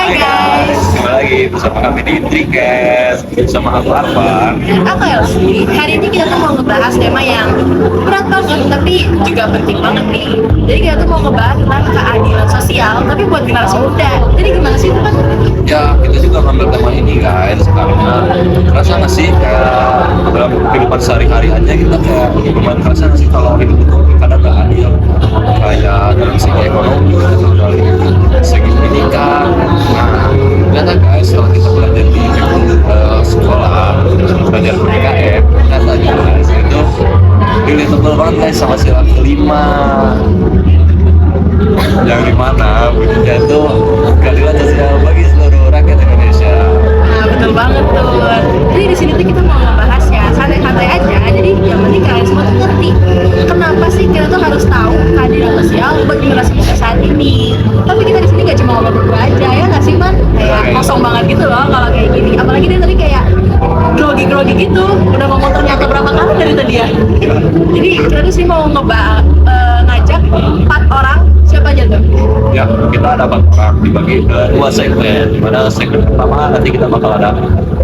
Hai guys, kembali lagi bersama kami di Trikes bersama aku Arfan. Dan aku Elsie. Hari ini kita tuh mau ngebahas tema yang berat banget tapi juga penting banget nih. Jadi kita tuh mau ngebahas tentang keadilan sosial tapi buat generasi muda. Jadi gimana sih itu kan? Ya, kita juga ngambil tema ini guys karena kerasa nggak sih kayak dalam kehidupan sehari-hari aja kita kayak lumayan kerasa nggak sih kalau hidup itu kadang nggak adil, kayak dalam segi ekonomi atau dari segi pendidikan. Nah, ternyata guys kalau kita belajar di sekolah belajar PKM, katanya guys itu relatable banget guys sama sila kelima yang dimana bunyinya itu keadilan sosial bagi seluruh rakyat Indonesia. Nah betul banget tuh. Jadi di sini tuh kita mau ngebahas ya santai-santai aja. Jadi yang penting kalian semua tuh ngerti kenapa sih kita tuh harus tahu keadilan sosial buat generasi muda saat ini. Tapi kita di sini gak cuma ngobrol berdua aja ya nggak sih man? Kayak kosong banget gitu loh kalau kayak gini. Apalagi dia tadi kayak grogi-grogi gitu. Udah ngomong ternyata berapa kali dari tadi ya. Jadi kita tuh sih mau ngajak 4 orang. Siapa aja tuh? Ya, kita ada bakal dibagi ke 2 segmen. Dimana segmen pertama nanti kita bakal ada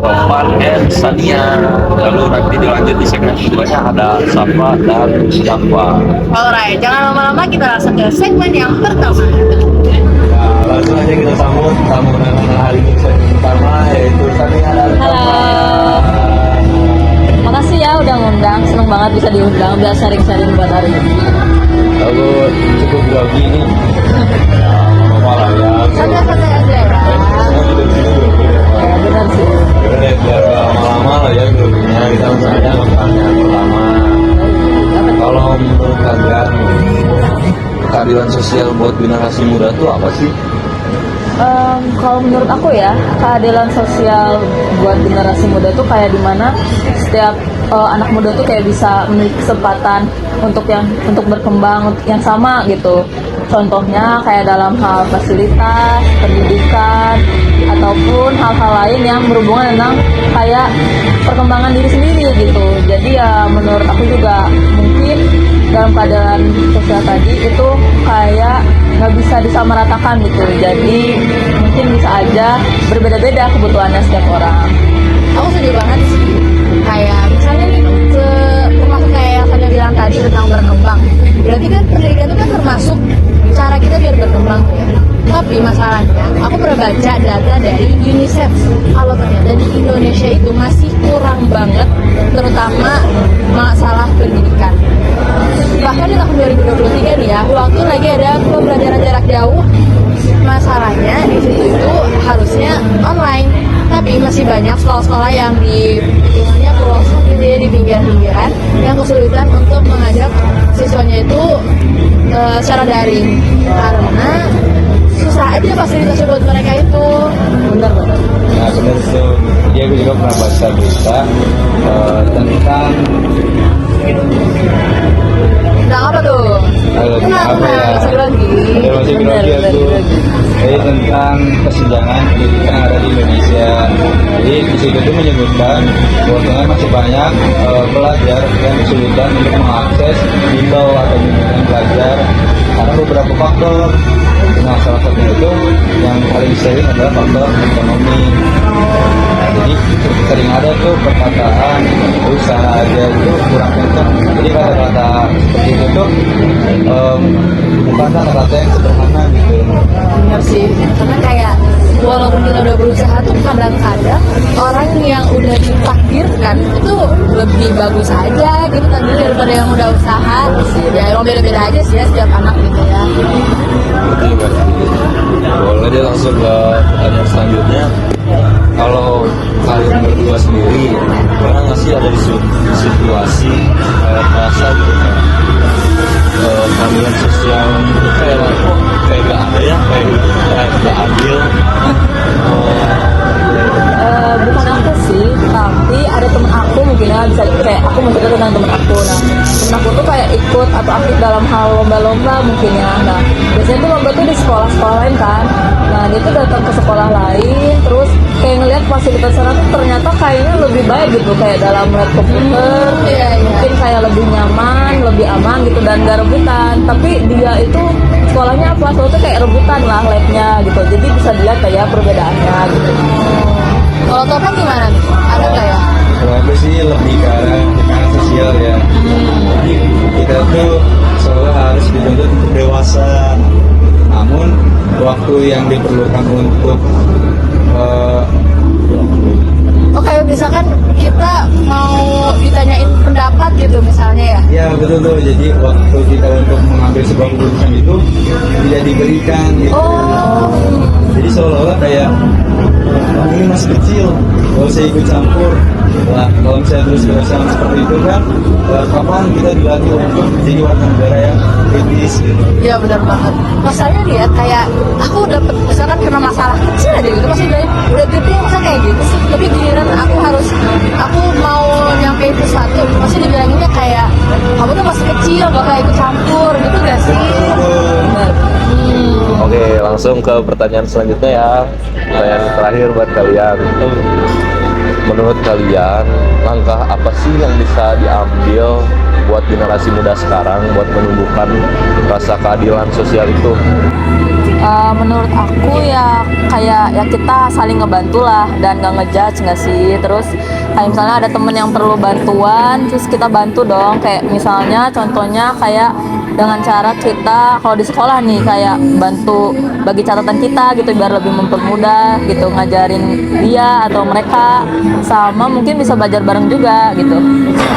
Topan dan Sania. Lalu nanti dilanjut di segmen keduanya ada Safa dan Jaffa. Alright, jangan lama-lama, kita langsung ke segmen yang pertama. Nah, langsung aja kita sambut tamu undangan hari ini segmen pertama yaitu Sania dan Halo. Makasih ya udah ngundang, seneng banget bisa diundang, biar sharing-sharing buat hari ini. Lalu cukup grogi nih. Ya, apa lah ya. Santai-santai aja ya. Ya benar sih. Udah biar gak lama-lama lah ya groginya. Kita langsung aja ke pertanyaan pertama. Kalau menurut kalian keadilan sosial buat generasi muda tuh apa sih? Kalau menurut aku ya, keadilan sosial buat generasi muda tuh kayak dimana setiap anak muda tuh kayak bisa memiliki kesempatan untuk berkembang yang sama gitu. Contohnya kayak dalam hal fasilitas, pendidikan, ataupun hal-hal lain yang berhubungan tentang kayak perkembangan diri sendiri gitu. Jadi ya menurut aku juga mungkin dalam keadaan sosial tadi itu kayak nggak bisa disamaratakan gitu. Jadi mungkin bisa aja berbeda-beda kebutuhannya setiap orang. Aku setuju banget sih. Kayak misalnya nih, termasuk kayak yang saya bilang tadi tentang berkembang. Berarti kan pendidikan itu kan termasuk cara kita biar berkembang ya. Tapi masalahnya, aku pernah baca data dari UNICEF kalau ternyata di Indonesia itu masih kurang banget, terutama masalah pendidikan. Bahkan di tahun 2023 nih ya, waktu lagi ada pembelajaran jarak jauh, masalahnya di situ itu harusnya online, tapi masih banyak sekolah-sekolah yang di lingkungannya pelosok gitu ya, di pinggiran-pinggiran yang kesulitan untuk mengajak siswanya itu secara daring karena susah aja fasilitasnya buat mereka itu. Benar-benar. Nah benar tuh, dia gue juga pernah baca berita tentang Apa tuh? apa ya? Masih grogi. Masih grogi aku. Jadi tentang kesenjangan pendidikan yang ada di Indonesia. Jadi di situ tuh menyebutkan bahwa masih banyak pelajar yang kesulitan untuk mengakses bimbel atau bimbingan belajar karena beberapa faktor. Nah salah satunya itu yang paling sering adalah faktor ekonomi. Jadi sering ada tuh perkataan usaha aja itu kurang kencang. Jadi kata-kata seperti itu tuh bukan kata-kata yang sederhana gitu. Bener sih, karena kayak walaupun kita udah berusaha tuh kadang-kadang orang yang udah ditakdirkan itu lebih bagus aja gitu tadi daripada yang udah usaha. Ya emang beda-beda aja sih ya setiap anak gitu ya. Boleh deh langsung ke pertanyaan selanjutnya. Kalau kalian berdua sendiri pernah nggak sih ada di situasi kayak merasa gitu kayak keadilan sosial itu kayak gak ada ya, kayak gak adil? Bukan aku sih, tapi ada temen aku mungkin ya, bisa kayak aku mencerita tentang temen aku. Nah temen aku tuh kayak ikut atau aktif dalam hal lomba-lomba mungkin ya. Nah biasanya tuh lomba tuh di sekolah-sekolah lain kan. Nah dia tuh datang ke sekolah lain, terus kayak ngeliat fasilitas sana tuh ternyata kayaknya lebih baik gitu, kayak dalam lab komputer, mungkin kayak lebih nyaman, lebih aman gitu dan gak rebutan. Tapi dia itu sekolahnya apa, selalu tuh kayak rebutan lah labnya gitu, jadi bisa dilihat kayak perbedaannya gitu. Kalau Topan gimana nih? Ada nggak ya? Kalau aku sih lebih ke arah tekanan sosial ya. Jadi kita tuh selalu harus dituntut untuk dewasa. Namun waktu yang diperlukan untuk Oke, misalkan kita mau ditanyain pendapat gitu misalnya ya. ya betul tuh. Jadi waktu kita untuk mengambil sebuah keputusan itu tidak diberikan gitu. Oh, Jadi seolah-olah kayak ini masih kecil, gak usah ikut campur. Nah, kalau misalnya terus kebiasaan seperti itu kan, kapan kita dilatih untuk jadi warga negara yang kritis gitu. iya benar banget. Masalahnya lihat kayak aku dapat misalkan kena masalah kecil aja gitu, pasti bilang udah gede masa kayak gitu sih. Tapi giliran aku mau nyampein sesuatu, pasti dibilanginnya kayak kamu tuh masih kecil, gak kayak ikut campur gitu gak sih? Oke, langsung ke pertanyaan selanjutnya ya. Pertanyaan terakhir buat kalian. Menurut kalian, langkah apa sih yang bisa diambil buat generasi muda sekarang buat menumbuhkan rasa keadilan sosial itu? Menurut aku ya kayak ya kita saling ngebantu lah dan nggak ngejudge nggak sih. Terus kayak misalnya ada temen yang perlu bantuan, terus kita bantu dong. Kayak misalnya contohnya kayak dengan cara kita kalau di sekolah nih kayak bantu bagi catatan kita gitu biar lebih mempermudah gitu, ngajarin dia atau mereka, sama mungkin bisa belajar bareng juga gitu.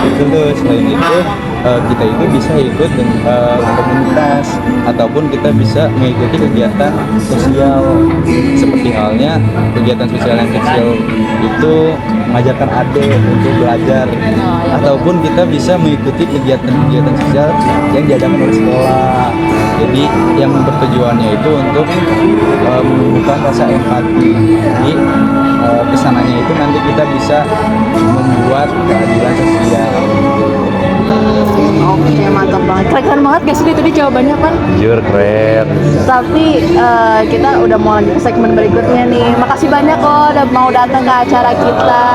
Itu tuh selain itu kita itu bisa ikut dengan komunitas ataupun kita bisa mengikuti kegiatan sosial seperti halnya kegiatan sosial yang kecil itu mengajarkan adik untuk belajar ataupun kita bisa mengikuti kegiatan-kegiatan sosial yang diadakan oleh sekolah. Jadi yang bertujuannya itu untuk menumbuhkan rasa empati. Jadi kesananya itu nanti kita bisa membuat keadilan sosial. Oke, mantap banget. Keren banget gak sih tadi jawabannya kan? Jujur keren. Tapi kita udah mau lanjut ke segmen berikutnya nih. Makasih banyak kok udah mau datang ke acara kita.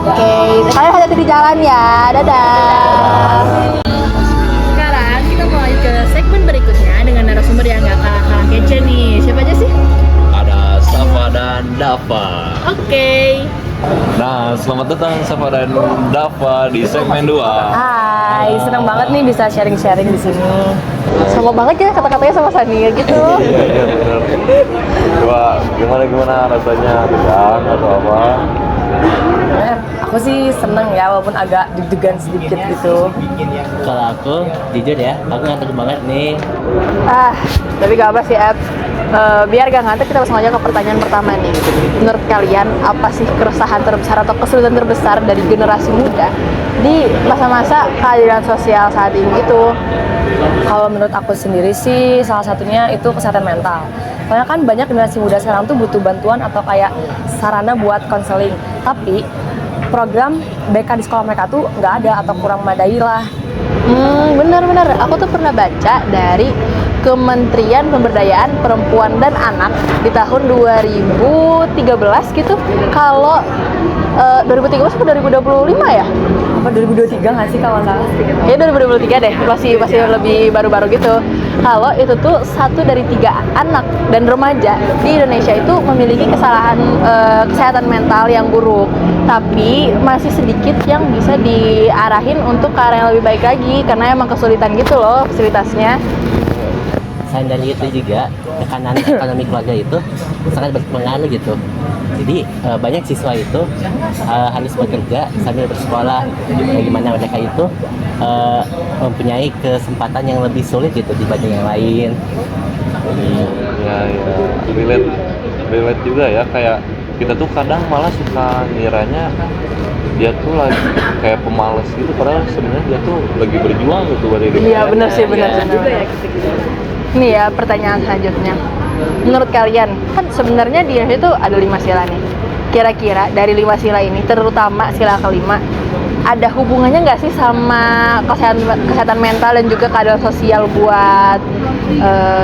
Oke, kalian hati-hati di jalan ya. Dadah. Sekarang kita mau lanjut ke segmen berikutnya dengan narasumber yang gak kalah kece nih. Siapa aja sih? Ada Safa dan Dava. Oke. Nah, selamat datang Safa dan Dava di segmen 2. Hai, senang banget nih bisa sharing-sharing di sini. Sama banget ya kata-katanya sama Sania gitu. Iya benar. Coba gimana rasanya tegang atau apa? Aku sih seneng ya walaupun agak deg-degan sedikit gitu. Kalau aku jujur ya, aku ngantuk banget nih. Tapi gak apa sih, Ed. Biar gak ngantuk, kita langsung aja ke pertanyaan pertama nih. Menurut kalian, apa sih keresahan terbesar atau kesulitan terbesar dari generasi muda di masa-masa keadilan sosial saat ini gitu? Kalau menurut aku sendiri sih salah satunya itu kesehatan mental. Soalnya kan banyak generasi muda sekarang tuh butuh bantuan atau kayak sarana buat konseling. Tapi program BK di sekolah mereka tuh nggak ada atau kurang memadai lah. Bener-bener. Aku tuh pernah baca dari Kementerian Pemberdayaan Perempuan dan Anak di tahun 2013 gitu. Kalau 2013 atau 2025 ya? Apa 2023 nggak sih kalau nggak salah? Ya 2023 deh, masih lebih baru-baru gitu. Kalau itu tuh 1 dari 3 anak dan remaja di Indonesia itu memiliki kesehatan mental yang buruk. Tapi masih sedikit yang bisa diarahin untuk ke arah yang lebih baik lagi karena emang kesulitan gitu loh fasilitasnya. Selain dari itu juga tekanan ekonomi keluarga itu sangat berpengaruh gitu. Jadi banyak siswa itu harus bekerja sambil bersekolah. Bagaimana mereka itu mempunyai kesempatan yang lebih sulit gitu dibanding yang lain. Ya, relate juga ya, kayak kita tuh kadang malah suka ngiranya dia tuh lagi kayak pemalas gitu, padahal sebenarnya dia tuh lagi berjuang gitu buat diri. Iya benar sih, benar juga ya gitu. Ini ya pertanyaan selanjutnya. Menurut kalian, kan sebenarnya di Indonesia itu ada 5 sila nih. Kira-kira dari 5 sila ini, terutama sila kelima, ada hubungannya nggak sih sama kesehatan mental dan juga keadaan sosial buat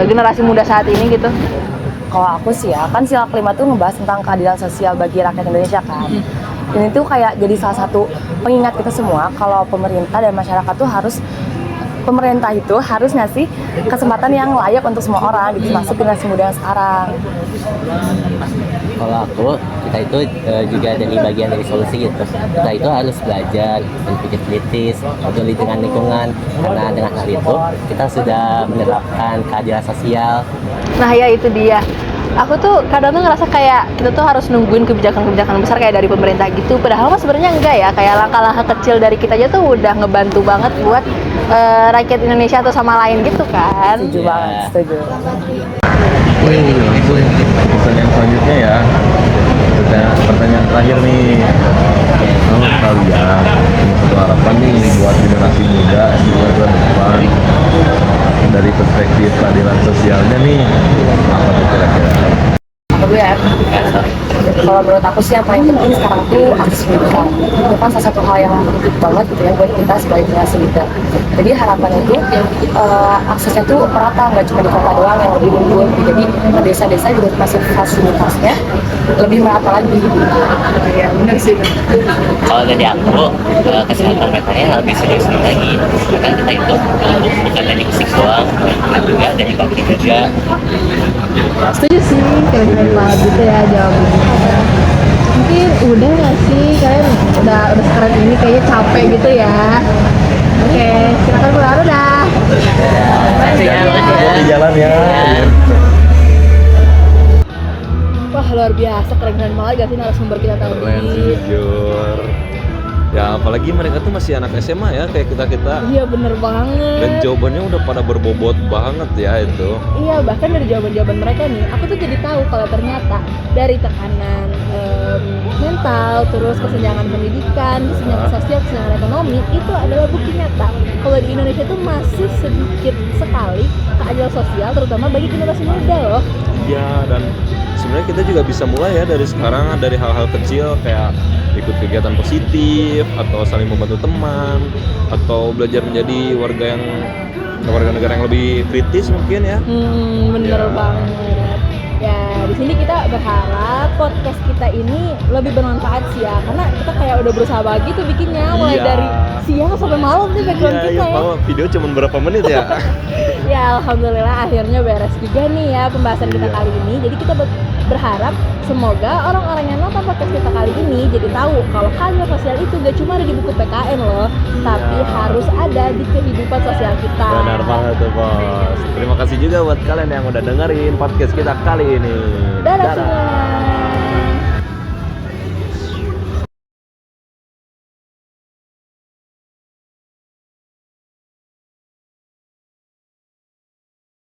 generasi muda saat ini gitu? Kalau aku sih ya, kan sila kelima tuh ngebahas tentang keadilan sosial bagi rakyat Indonesia kan. Dan itu kayak jadi salah satu pengingat kita semua kalau pemerintah dan masyarakat tuh harus pemerintah itu harus ngasih kesempatan yang layak untuk semua orang gitu, masuk generasi muda yang sekarang. Kalau aku, kita itu juga dari bagian dari solusi gitu. Kita itu harus belajar, berpikir kritis, peduli dengan lingkungan. Karena dengan hal itu, kita sudah menerapkan keadilan sosial. Nah ya itu dia. Aku tuh kadang tuh ngerasa kayak kita tuh harus nungguin kebijakan-kebijakan besar kayak dari pemerintah gitu. Padahal mah sebenarnya enggak ya. Kayak langkah-langkah kecil dari kita aja tuh udah ngebantu banget buat rakyat Indonesia atau sama lain gitu kan. Setuju banget, setuju. Pertanyaan selanjutnya ya. Pertanyaan terakhir nih. Menurut kalian, satu harapan nih buat generasi muda di bulan depan dari perspektif keadilan sosialnya nih, apa tuh kira-kira? Apa dulu ya? Kalau menurut aku sih yang paling penting sekarang tuh akses pendidikan. Itu kan salah satu hal yang penting banget gitu ya buat kita sebagai generasi muda. Jadi harapannya itu aksesnya tuh merata, nggak cuma di kota doang yang lebih unggul. Jadi desa-desa juga masih fasilitasnya lebih merata lagi. Ya benar sih. Kalau dari aku, kesehatan mentalnya lebih serius lagi. Karena kita itu bukan dari fisik doang, tapi juga dari batin juga. Setuju sih, kira-kira gitu ya jawabannya. Mungkin udah nggak sih, kalian udah sekarang ini kayaknya capek gitu ya. Oke, silakan keluar udah. Di jalan ya. Wah luar biasa, keren-keren banget gak sih narasumber kita tahun Keren sih ini. jujur. Ya apalagi mereka tuh masih anak SMA ya kayak kita-kita. Iya bener banget. Dan jawabannya udah pada berbobot banget ya itu. Iya, bahkan dari jawaban-jawaban mereka nih, aku tuh jadi tahu kalau ternyata dari tekanan mental, terus kesenjangan pendidikan, kesenjangan sosial, kesenjangan ekonomi, itu adalah bukti nyata kalau di Indonesia tuh masih sedikit sekali keadilan sosial, terutama bagi generasi muda loh. Iya, dan sebenarnya kita juga bisa mulai ya dari sekarang, dari hal-hal kecil kayak ikut kegiatan positif atau saling membantu teman atau belajar menjadi warga negara yang lebih kritis mungkin ya. Bener Ya. banget. Ya, di sini kita berharap podcast kita ini lebih bermanfaat sih ya, karena kita kayak udah berusaha banget gitu bikinnya, mulai Iya. dari siang sampai malam nih background Iya, kita ya, ya. tahu video cuma berapa menit ya. Ya alhamdulillah akhirnya beres juga nih ya pembahasan kita Iya. kali ini. Jadi kita berharap semoga orang-orang yang nonton podcast kita kali ini jadi tahu kalau keadilan sosial itu gak cuma ada di buku PKN loh, tapi harus ada di kehidupan sosial kita. Benar banget tuh bos. Terima kasih juga buat kalian yang udah dengerin podcast kita kali ini. Dadah semua.